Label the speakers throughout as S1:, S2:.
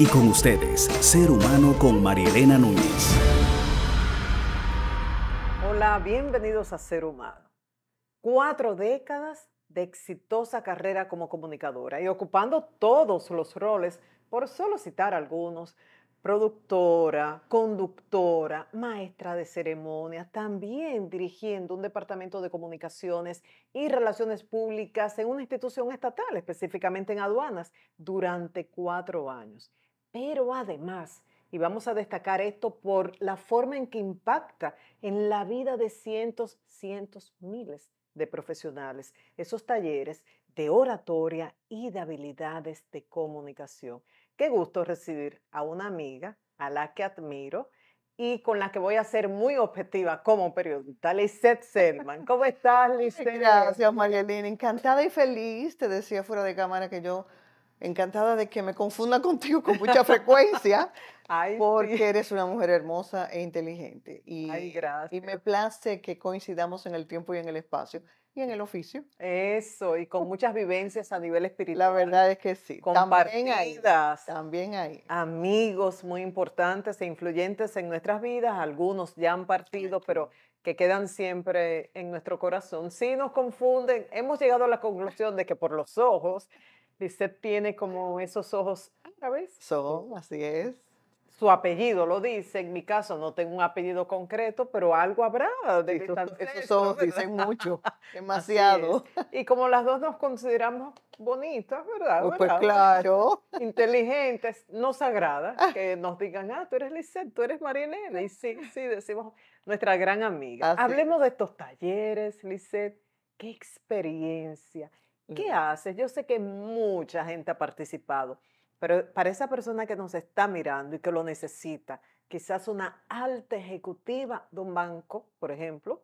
S1: Y con ustedes, Ser Humano con Marielena Núñez.
S2: Hola, bienvenidos a Ser Humano. 4 décadas de exitosa carrera como comunicadora y ocupando todos los roles, por solo citar algunos: productora, conductora, maestra de ceremonias, también dirigiendo un departamento de comunicaciones y relaciones públicas en una institución estatal, específicamente en aduanas, durante 4 años. Pero además, y vamos a destacar esto por la forma en que impacta en la vida de cientos, miles de profesionales, esos talleres de oratoria y de habilidades de comunicación. Qué gusto recibir a una amiga a la que admiro y con la que voy a ser muy objetiva como periodista, Lisette Selman. ¿Cómo estás, Lisette?
S3: Gracias, Marielena. Encantada y feliz. Te decía fuera de cámara que yo, encantada de que me confunda contigo con mucha frecuencia,
S2: Ay, sí.
S3: porque eres una mujer hermosa e inteligente.
S2: Ay,
S3: Y me
S2: gracias.
S3: place que coincidamos en el tiempo y en el espacio y en el oficio.
S2: Eso, y con muchas vivencias a nivel
S3: La
S2: espiritual,
S3: verdad es que sí. También ahí.
S2: compartidas.
S3: También ahí.
S2: Amigos muy importantes e influyentes en nuestras vidas, algunos ya han partido, pero que quedan siempre en nuestro corazón. Sí nos confunden, hemos llegado a la conclusión de que por los ojos, Lisette tiene como esos ojos árabes.
S3: Así es.
S2: Su apellido lo dice, en mi caso no tengo un apellido concreto, pero algo habrá
S3: Sí,
S2: de mis
S3: esos
S2: ancestros,
S3: ojos
S2: ¿verdad?
S3: dicen mucho,
S2: Así es.
S3: demasiado.
S2: Y como las dos nos consideramos bonitas, ¿verdad?
S3: Pues
S2: ¿Verdad?
S3: claro.
S2: Inteligentes, no sagradas, que nos digan: tú eres Lisette, tú eres Marielena. Y sí, sí, decimos nuestra gran amiga.
S3: Así
S2: Hablemos
S3: es.
S2: de estos talleres, Lisette. ¿Qué experiencia? ¿Qué
S3: Mm.
S2: haces? Yo sé que mucha gente ha participado, pero para esa persona que nos está mirando y que lo necesita, quizás una alta ejecutiva de un banco, por ejemplo,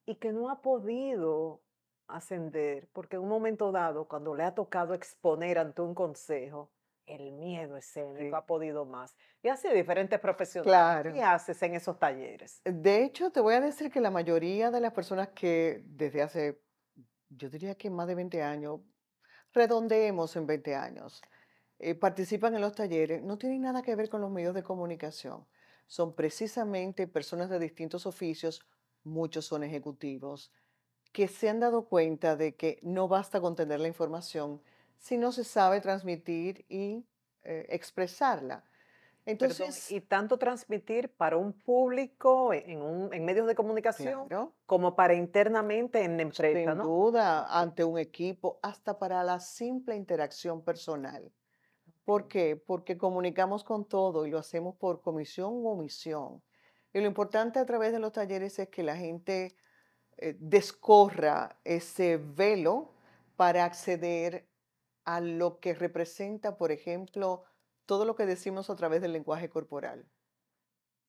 S2: y que no ha podido ascender, porque en un momento dado, cuando le ha tocado exponer ante un consejo, el miedo escénico
S3: Sí,
S2: ha podido más. Y así diferentes profesionales. ¿Qué
S3: claro.
S2: haces en esos talleres?
S3: De hecho, te voy a decir que la mayoría de las personas que desde hace, yo diría que más de 20 años, redondeemos en 20 años, participan en los talleres, no tienen nada que ver con los medios de comunicación. Son precisamente personas de distintos oficios, muchos son ejecutivos, que se han dado cuenta de que no basta con tener la información si no se sabe transmitir y expresarla.
S2: Perdón,
S3: Entonces,
S2: y tanto transmitir para un público en medios de comunicación
S3: claro.
S2: como para internamente en la empresa,
S3: Sin
S2: ¿no?
S3: duda,
S2: Ok,
S3: ante un equipo, hasta para la simple interacción personal. ¿Por
S2: ok.
S3: qué? Porque comunicamos con todo y lo hacemos por comisión u omisión. Y lo importante a través de los talleres es que la gente descorra ese velo para acceder a lo que representa, por ejemplo, todo lo que decimos a través del lenguaje corporal,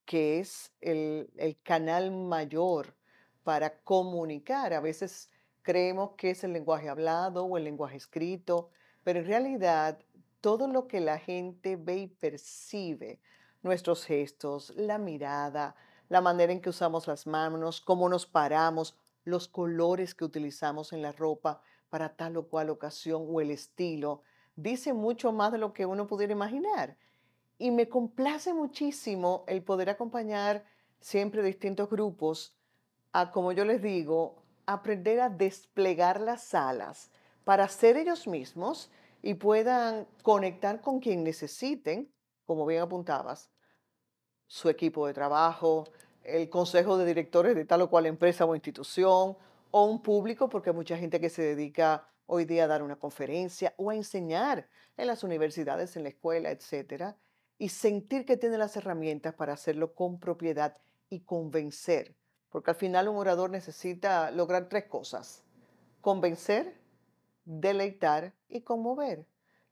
S3: que es el canal mayor para comunicar. A veces creemos que es el lenguaje hablado o el lenguaje escrito, pero en realidad todo lo que la gente ve y percibe, nuestros gestos, la mirada, la manera en que usamos las manos, cómo nos paramos, los colores que utilizamos en la ropa para tal o cual ocasión o el estilo, dice mucho más de lo que uno pudiera imaginar. Y me complace muchísimo el poder acompañar siempre distintos grupos a, como yo les digo, aprender a desplegar las alas para ser ellos mismos y puedan conectar con quien necesiten, como bien apuntabas, su equipo de trabajo, el consejo de directores de tal o cual empresa o institución, o un público, porque hay mucha gente que se dedica hoy día a dar una conferencia o a enseñar en las universidades, en la escuela, etcétera, y sentir que tiene las herramientas para hacerlo con propiedad y convencer, porque al final un orador necesita lograr 3 cosas: convencer, deleitar y conmover.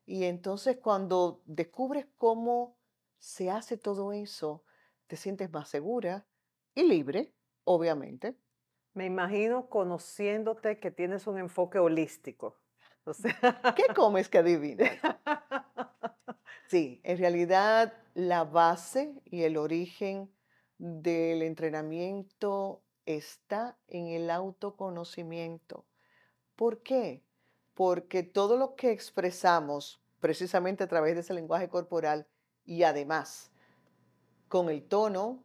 S3: Y entonces cuando descubres cómo se hace todo eso, te sientes más segura y libre, obviamente.
S2: Me imagino, conociéndote, que tienes un enfoque holístico. O sea,
S3: ¿Qué comes que adivinas? Sí, en realidad la base y el origen del entrenamiento está en el autoconocimiento. ¿Por qué? Porque todo lo que expresamos precisamente a través de ese lenguaje corporal Y además, con el tono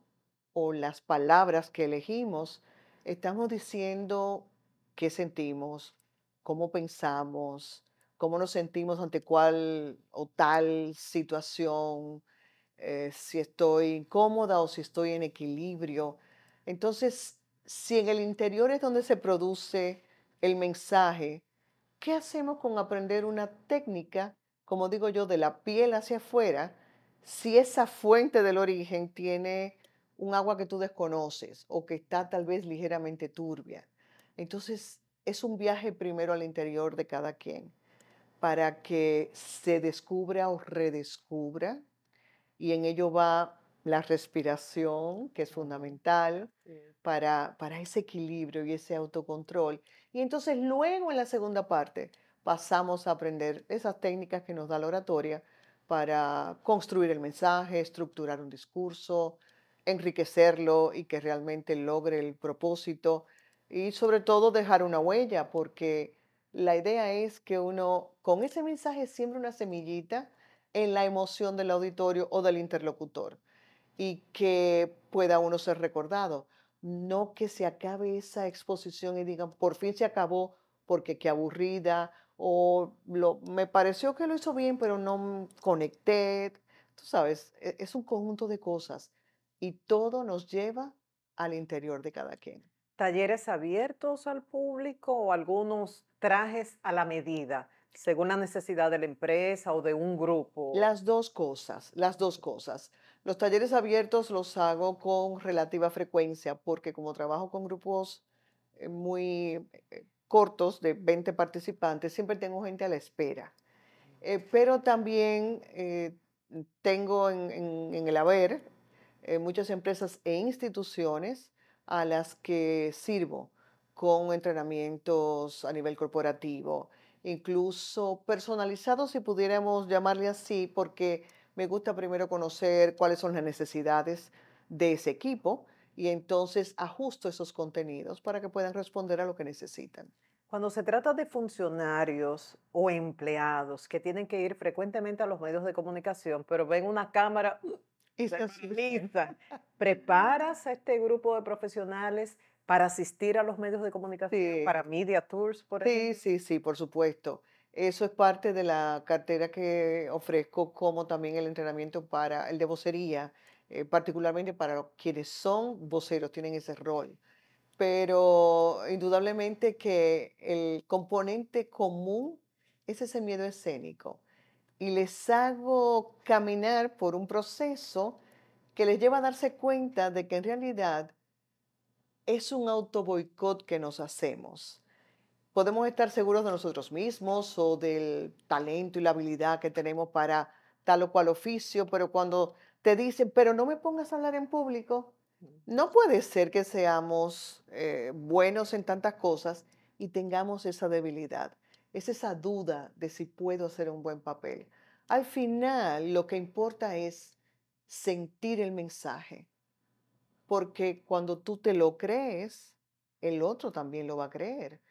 S3: o las palabras que elegimos, estamos diciendo qué sentimos, cómo pensamos, cómo nos sentimos ante cual o tal situación, si estoy incómoda o si estoy en equilibrio. Entonces, si en el interior es donde se produce el mensaje, ¿qué hacemos con aprender una técnica, como digo yo, de la piel hacia afuera, si esa fuente del origen tiene un agua que tú desconoces o que está tal vez ligeramente turbia? Entonces, es un viaje primero al interior de cada quien para que se descubra o redescubra, y en ello va la respiración, que es
S2: Ujú.
S3: fundamental
S2: Sí.
S3: para ese equilibrio y ese autocontrol. Y entonces luego en la segunda parte pasamos a aprender esas técnicas que nos da la oratoria para construir el mensaje, estructurar un discurso, enriquecerlo y que realmente logre el propósito y sobre todo dejar una huella, porque la idea es que uno con ese mensaje siembre una semillita en la emoción del auditorio o del interlocutor y que pueda uno ser recordado. No que se acabe esa exposición y digan, por fin se acabó porque qué aburrida o me pareció que lo hizo bien, pero no conecté. Tú sabes, es un conjunto de cosas y todo nos lleva al interior de cada quien.
S2: ¿Talleres abiertos al público o algunos trajes a la medida, según la necesidad de la empresa o de un grupo?
S3: Las dos cosas, las dos cosas. Los talleres abiertos los hago con relativa frecuencia porque como trabajo con grupos muy cortos de 20 participantes, siempre tengo gente a la espera. Pero también tengo en el haber muchas empresas e instituciones a las que sirvo con entrenamientos a nivel corporativo, incluso personalizados, si pudiéramos llamarle así, porque me gusta primero conocer cuáles son las necesidades de ese equipo y entonces ajusto esos contenidos para que puedan responder a lo que necesitan.
S2: Cuando se trata de funcionarios o empleados que tienen que ir frecuentemente a los medios de comunicación, pero ven una cámara,
S3: Y
S2: se
S3: se asustan.
S2: paralizan. ¿Preparas a este grupo de profesionales para asistir a los medios de comunicación,
S3: Sí.
S2: para media tours, por
S3: Sí,
S2: ejemplo?
S3: sí, sí, por supuesto. Eso es parte de la cartera que ofrezco, como también el entrenamiento para el de vocería, particularmente para quienes son voceros, tienen ese rol. Pero indudablemente que el componente común es ese miedo escénico. Y les hago caminar por un proceso que les lleva a darse cuenta de que en realidad es un auto boicot que nos hacemos. Podemos estar seguros de nosotros mismos o del talento y la habilidad que tenemos para tal o cual oficio, pero cuando te dicen, pero no me pongas a hablar en público, no puede ser que seamos buenos en tantas cosas y tengamos esa debilidad. Es esa duda de si puedo hacer un buen papel. Al final, lo que importa es sentir el mensaje, porque cuando tú te lo crees, el otro también lo va a creer.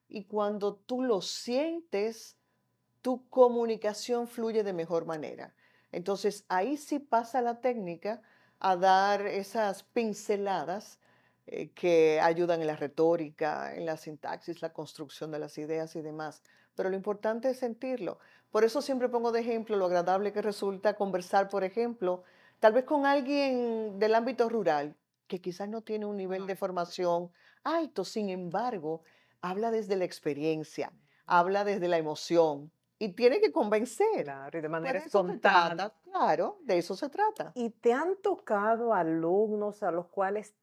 S3: Y cuando tú lo sientes, tu comunicación fluye de mejor manera. Entonces ahí sí pasa la técnica a dar esas pinceladas que ayudan en la retórica, en la sintaxis, la construcción de las ideas y demás. Pero lo importante es sentirlo. Por eso siempre pongo de ejemplo lo agradable que resulta conversar, por ejemplo, tal vez con alguien del ámbito rural, que quizás no tiene un nivel de
S2: Ay,
S3: formación alto, sin embargo, habla desde la experiencia, habla desde la emoción y tiene que convencer.
S2: claro, y de
S3: Pues
S2: manera
S3: de eso se
S2: espontánea.
S3: trata, claro, de eso se trata.
S2: ¿Y te han tocado alumnos a los cuales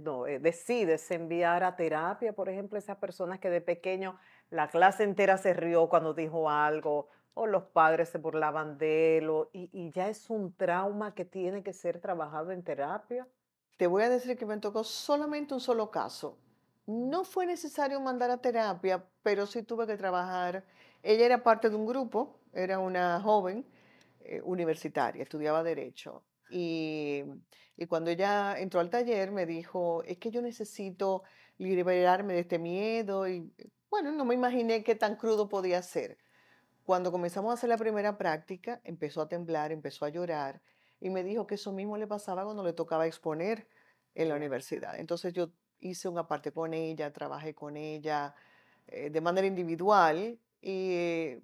S2: no, decides enviar a terapia, por ejemplo, esas personas que de pequeño la clase entera se rió cuando dijo algo, o los padres se burlaban de él, y ya es un trauma que tiene que ser trabajado en terapia?
S3: Te voy a decir que me tocó solamente un solo caso. No fue necesario mandar a terapia, pero sí tuve que trabajar. Ella era parte de un grupo, era una joven universitaria, estudiaba derecho. Y cuando ella entró al taller me dijo, es que yo necesito liberarme de este miedo y bueno, no me imaginé qué tan crudo podía ser. cuando comenzamos a hacer la primera práctica, empezó a temblar, empezó a llorar y me dijo que eso mismo le pasaba cuando le tocaba exponer en la
S2: Ya.
S3: universidad. Entonces yo hice una parte con ella, trabajé con ella de manera individual y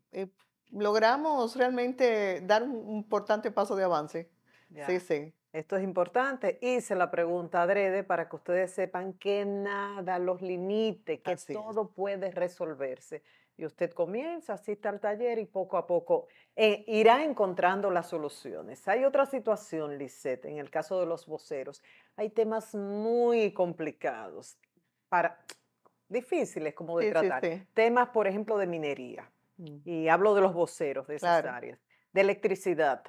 S3: logramos realmente dar un importante paso de avance. Sí,
S2: Ya.
S3: sí,
S2: Esto es importante. Hice la pregunta adrede para que ustedes sepan que nada los limite, que
S3: así es.
S2: todo puede resolverse. Y usted comienza, asiste al taller y poco a poco irá encontrando las soluciones. Hay otra situación, Lisette, en el caso de los voceros. Hay temas muy complicados, para, difíciles como de
S3: Sí, sí,
S2: tratar.
S3: sí.
S2: Temas, por ejemplo, de minería.
S3: Mm,
S2: Y hablo de los voceros de esas
S3: claro,
S2: áreas, de electricidad,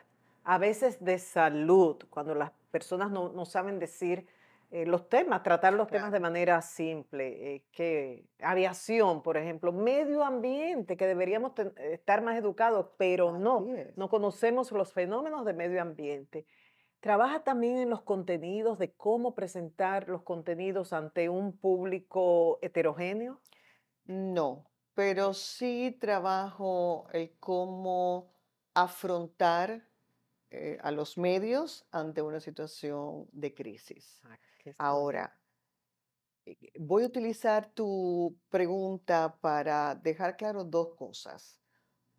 S2: a veces de salud, cuando las personas no saben decir los temas, tratar los temas de
S3: claro.
S2: manera simple, que aviación, por ejemplo, medio ambiente, que deberíamos estar más educados, pero
S3: Así es.
S2: no conocemos los fenómenos de medio ambiente. Trabaja también en los contenidos, de cómo presentar los contenidos ante un público heterogéneo.
S3: No, pero sí trabajo el cómo afrontar a los medios ante una situación de crisis.
S2: Ah, qué bueno.
S3: Ahora, voy a utilizar tu pregunta para dejar claro dos cosas.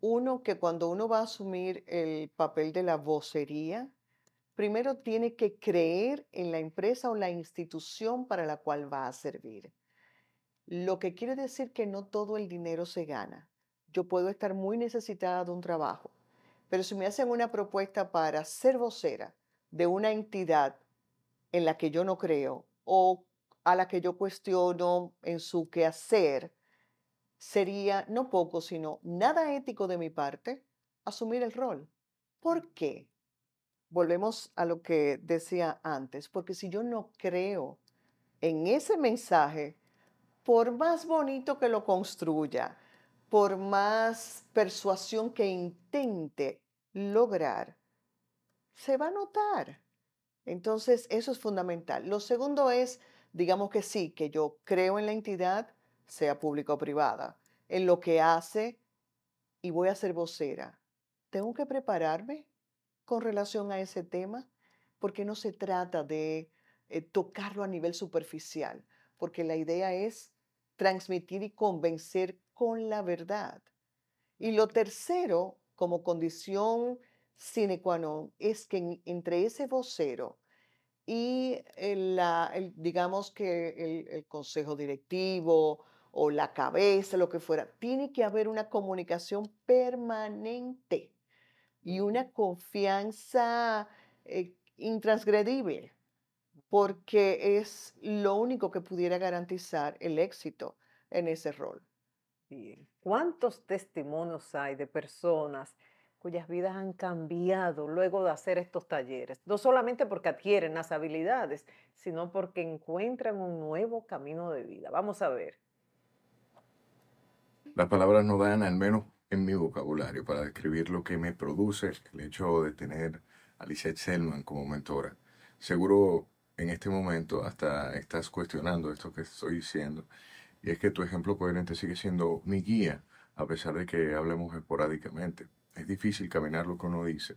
S3: Uno, que cuando uno va a asumir el papel de la vocería, primero tiene que creer en la empresa o la institución para la cual va a servir. Lo que quiere decir que no todo el dinero se gana. Yo puedo estar muy necesitada de un trabajo, pero si me hacen una propuesta para ser vocera de una entidad en la que yo no creo o a la que yo cuestiono en su quehacer, sería no poco, sino nada ético de mi parte asumir el rol. ¿Por qué? Volvemos a lo que decía antes, porque si yo no creo en ese mensaje, por más bonito que lo construya, por más persuasión que intente lograr, se va a notar. Entonces, eso es fundamental. Lo segundo es, digamos que sí, que yo creo en la entidad, sea pública o privada, en lo que hace y voy a ser vocera. Tengo que prepararme con relación a ese tema, porque no se trata de tocarlo a nivel superficial, porque la idea es transmitir y convencer con la verdad. Y lo tercero, como condición sine qua non, es que entre ese vocero y digamos que el consejo directivo o la cabeza, lo que fuera, tiene que haber una comunicación permanente y
S2: Ujú.
S3: una confianza intransgredible, porque es lo único que pudiera garantizar el éxito en ese rol.
S2: Bien. ¿Cuántos testimonios hay de personas cuyas vidas han cambiado luego de hacer estos talleres? No solamente porque adquieren las habilidades, sino porque encuentran un nuevo camino de vida. Vamos a ver.
S4: Las palabras no dan, al menos en mi vocabulario, para describir lo que me produce el hecho de tener a Lisette Selman como mentora. Seguro en este momento hasta estás cuestionando esto que estoy diciendo, y es que tu ejemplo coherente sigue siendo mi guía, a pesar de que hablemos esporádicamente. Es difícil caminar lo que uno dice,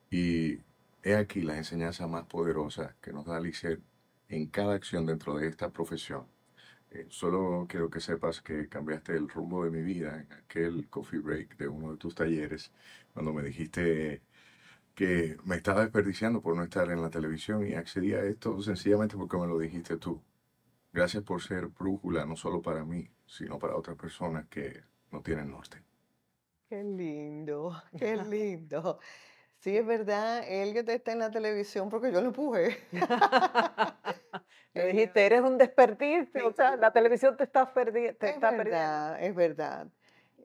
S4: y he aquí la enseñanza más poderosa que nos da Lisette en cada acción dentro de esta profesión. Solo quiero que sepas que cambiaste el rumbo de mi vida en aquel coffee break de uno de tus talleres, cuando me dijiste que me estaba desperdiciando por no estar en la televisión y accedí a esto sencillamente porque me lo dijiste tú. Gracias por ser brújula no solo para mí, sino para otras personas que no tienen norte.
S3: Qué lindo, qué lindo. Sí, es verdad, Elliot está en la televisión porque yo lo empujé.
S2: Le
S3: Elliot,
S2: dijiste, eres un desperdicio, o
S3: sí,
S2: sea, la televisión te
S3: es
S2: está perdiendo.
S3: verdad, es verdad.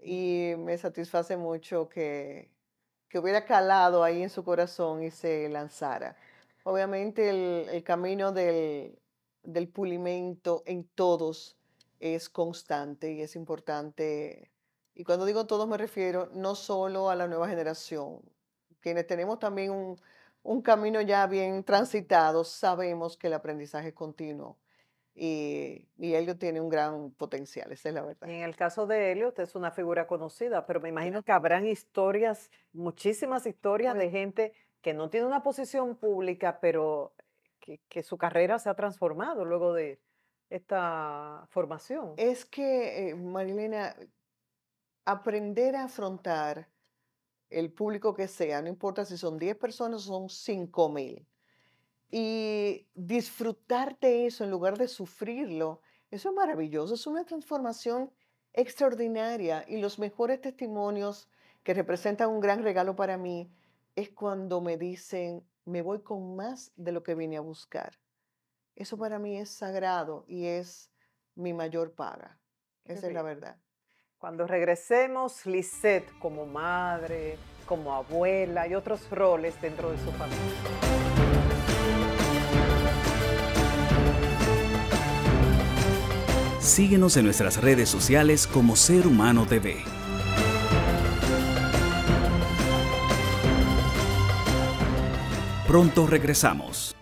S3: Y me satisface mucho que hubiera calado ahí en su corazón y se lanzara. Obviamente el camino del pulimento en todos es constante y es importante. Y cuando digo todos me refiero no solo a la nueva generación, quienes tenemos también un camino ya bien transitado, sabemos que el aprendizaje es continuo y Helio tiene un gran potencial, esa es la
S2: Y
S3: verdad.
S2: en el caso de Elliot es una figura conocida, pero me imagino que habrán historias, muchísimas historias de
S3: Pues,
S2: gente que no tiene una posición pública, pero que su carrera se ha transformado luego de esta formación.
S3: es que, Marilena, aprender a afrontar el público que sea, no importa si son 10 personas o son 5,000, y disfrutar de eso en lugar de sufrirlo, eso es maravilloso, es una transformación extraordinaria y los mejores testimonios que representan un gran regalo para mí es cuando me dicen, me voy con más de lo que vine a buscar. Eso para mí es sagrado y es mi mayor paga.
S2: Qué
S3: Esa es la
S2: bien.
S3: verdad.
S2: Cuando regresemos, Lisette como madre, como abuela y otros roles dentro de su familia.
S1: Síguenos en nuestras redes sociales como Ser Humano TV. Pronto regresamos.